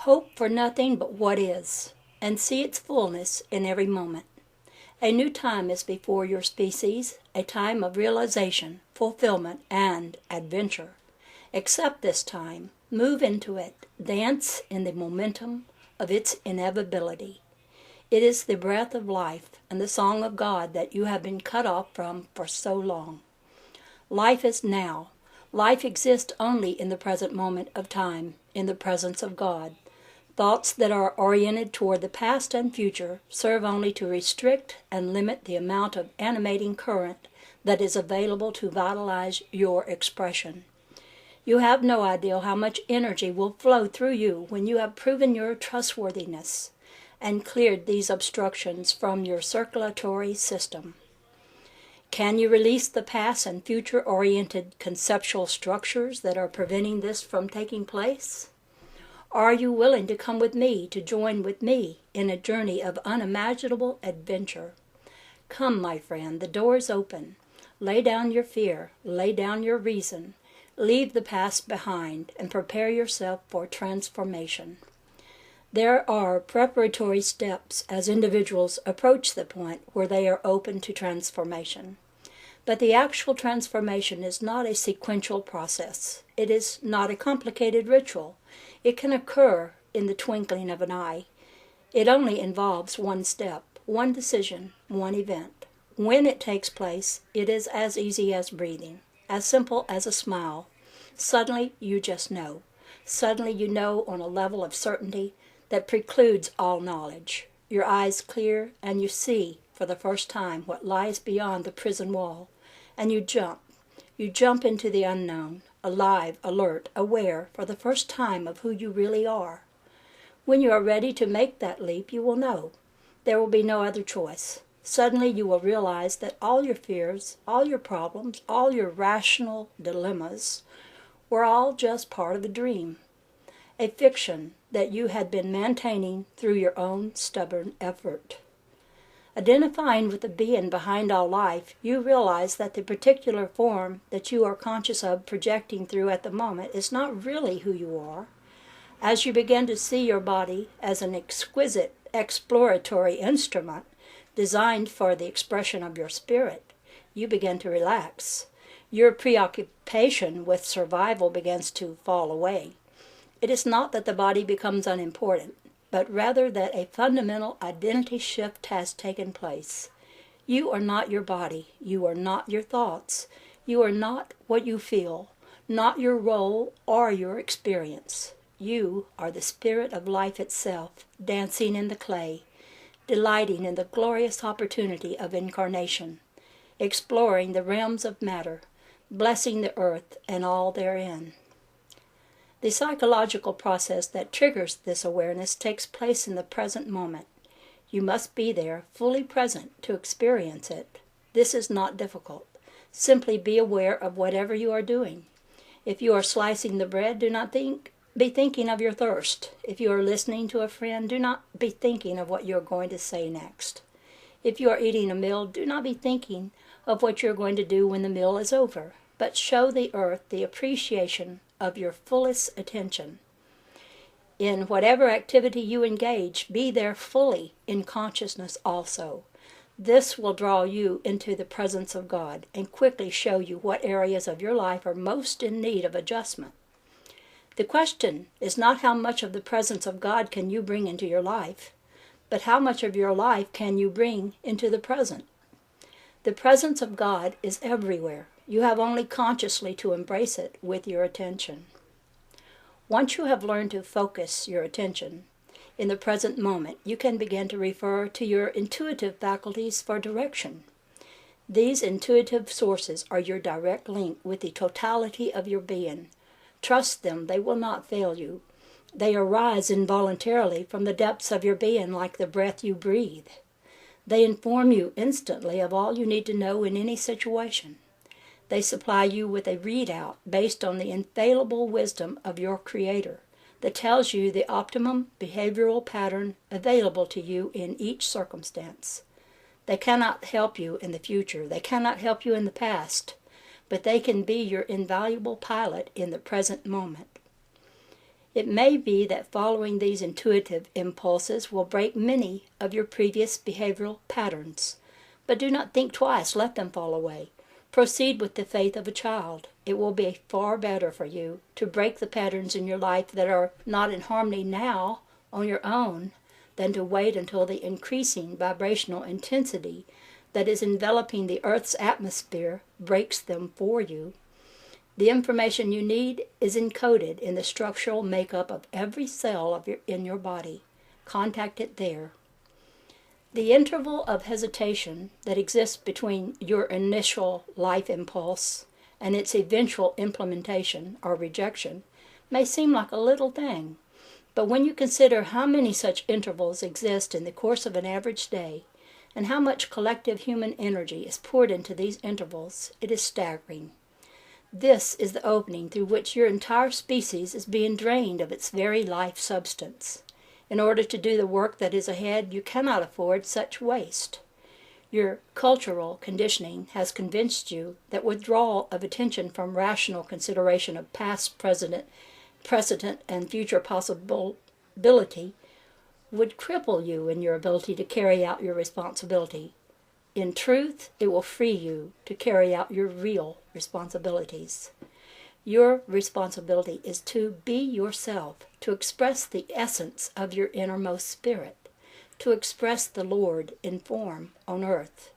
Hope for nothing but what is, and see its fullness in every moment. A new time is before your species, a time of realization, fulfillment, and adventure. Accept this time, move into it, dance in the momentum of its inevitability. It is the breath of life and the song of God that you have been cut off from for so long. Life is now. Life exists only in the present moment of time, in the presence of God. Thoughts that are oriented toward the past and future serve only to restrict and limit the amount of animating current that is available to vitalize your expression. You have no idea how much energy will flow through you when you have proven your trustworthiness and cleared these obstructions from your circulatory system. Can you release the past and future-oriented conceptual structures that are preventing this from taking place? Are you willing to come with me, to join with me in a journey of unimaginable adventure? Come, my friend, the door is open. Lay down your fear, lay down your reason, leave the past behind, and prepare yourself for transformation. There are preparatory steps as individuals approach the point where they are open to transformation. But the actual transformation is not a sequential process. It is not a complicated ritual. It can occur in the twinkling of an eye. It only involves one step, one decision, one event. When it takes place, it is as easy as breathing, as simple as a smile. Suddenly, you just know. Suddenly, you know on a level of certainty that precludes all knowledge. Your eyes clear, and you see, for the first time, what lies beyond the prison wall. And you jump. You jump into the unknown, alive, alert, aware, for the first time of who you really are. When you are ready to make that leap, you will know. There will be no other choice. Suddenly you will realize that all your fears, all your problems, all your rational dilemmas were all just part of a dream, a fiction that you had been maintaining through your own stubborn effort. Identifying with the being behind all life, you realize that the particular form that you are conscious of projecting through at the moment is not really who you are. As you begin to see your body as an exquisite exploratory instrument designed for the expression of your spirit, you begin to relax. Your preoccupation with survival begins to fall away. It is not that the body becomes unimportant, but rather that a fundamental identity shift has taken place. You are not your body. You are not your thoughts. You are not what you feel, not your role or your experience. You are the spirit of life itself, dancing in the clay, delighting in the glorious opportunity of incarnation, exploring the realms of matter, blessing the earth and all therein. The psychological process that triggers this awareness takes place in the present moment. You must be there, fully present, to experience it. This is not difficult. Simply be aware of whatever you are doing. If you are slicing the bread, do not be thinking of your thirst. If you are listening to a friend, do not be thinking of what you are going to say next. If you are eating a meal, do not be thinking of what you are going to do when the meal is over, but show the earth the appreciation of your fullest attention. In whatever activity you engage, be there fully in consciousness also. This will draw you into the presence of God and quickly show you what areas of your life are most in need of adjustment. The question is not how much of the presence of God can you bring into your life, but how much of your life can you bring into the present. The presence of God is everywhere. You have only consciously to embrace it with your attention. Once you have learned to focus your attention in the present moment, you can begin to refer to your intuitive faculties for direction. These intuitive sources are your direct link with the totality of your being. Trust them, they will not fail you. They arise involuntarily from the depths of your being like the breath you breathe. They inform you instantly of all you need to know in any situation. They supply you with a readout based on the infallible wisdom of your Creator that tells you the optimum behavioral pattern available to you in each circumstance. They cannot help you in the future. They cannot help you in the past, but they can be your invaluable pilot in the present moment. It may be that following these intuitive impulses will break many of your previous behavioral patterns. But do not think twice, let them fall away. Proceed with the faith of a child. It will be far better for you to break the patterns in your life that are not in harmony now on your own than to wait until the increasing vibrational intensity that is enveloping the Earth's atmosphere breaks them for you. The information you need is encoded in the structural makeup of every cell in your body. Contact it there. The interval of hesitation that exists between your initial life impulse and its eventual implementation or rejection may seem like a little thing, but when you consider how many such intervals exist in the course of an average day, and how much collective human energy is poured into these intervals, it is staggering. This is the opening through which your entire species is being drained of its very life substance. In order to do the work that is ahead, you cannot afford such waste. Your cultural conditioning has convinced you that withdrawal of attention from rational consideration of past, precedent, and future possibility would cripple you in your ability to carry out your responsibility. In truth, it will free you to carry out your real responsibilities. Your responsibility is to be yourself, to express the essence of your innermost spirit, to express the Lord in form on earth.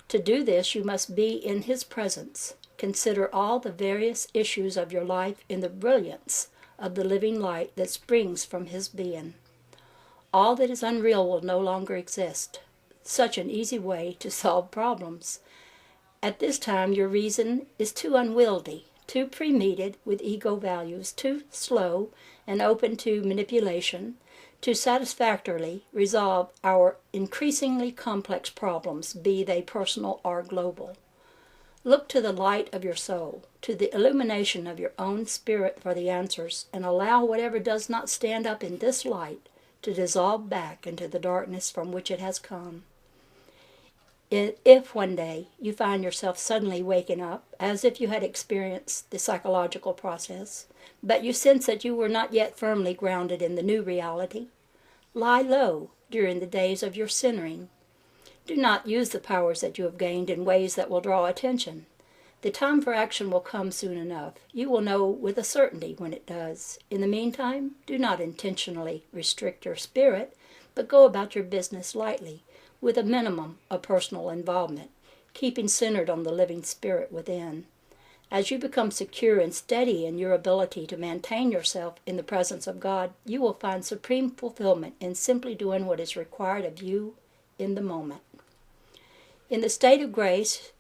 To do this, you must be in His presence. Consider all the various issues of your life in the brilliance of the living light that springs from His being. All that is unreal will no longer exist. Such an easy way to solve problems. At this time, your reason is too unwieldy, too pre-meted with ego values, too slow and open to manipulation, to satisfactorily resolve our increasingly complex problems, be they personal or global. Look to the light of your soul, to the illumination of your own spirit for the answers, and allow whatever does not stand up in this light to dissolve back into the darkness from which it has come. If one day you find yourself suddenly waking up, as if you had experienced the psychological process, but you sense that you were not yet firmly grounded in the new reality, lie low during the days of your centering. Do not use the powers that you have gained in ways that will draw attention. The time for action will come soon enough. You will know with a certainty when it does. In the meantime, do not intentionally restrict your spirit, but go about your business lightly, with a minimum of personal involvement, keeping centered on the living spirit within. As you become secure and steady in your ability to maintain yourself in the presence of God, you will find supreme fulfillment in simply doing what is required of you in the moment. In the state of grace,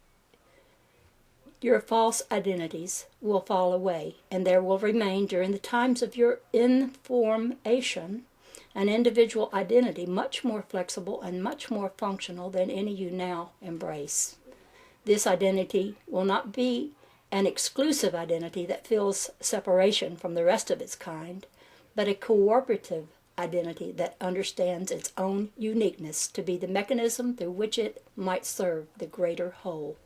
your false identities will fall away, and there will remain during the times of your information an individual identity much more flexible and much more functional than any you now embrace. This identity will not be an exclusive identity that feels separation from the rest of its kind, but a cooperative identity that understands its own uniqueness to be the mechanism through which it might serve the greater whole.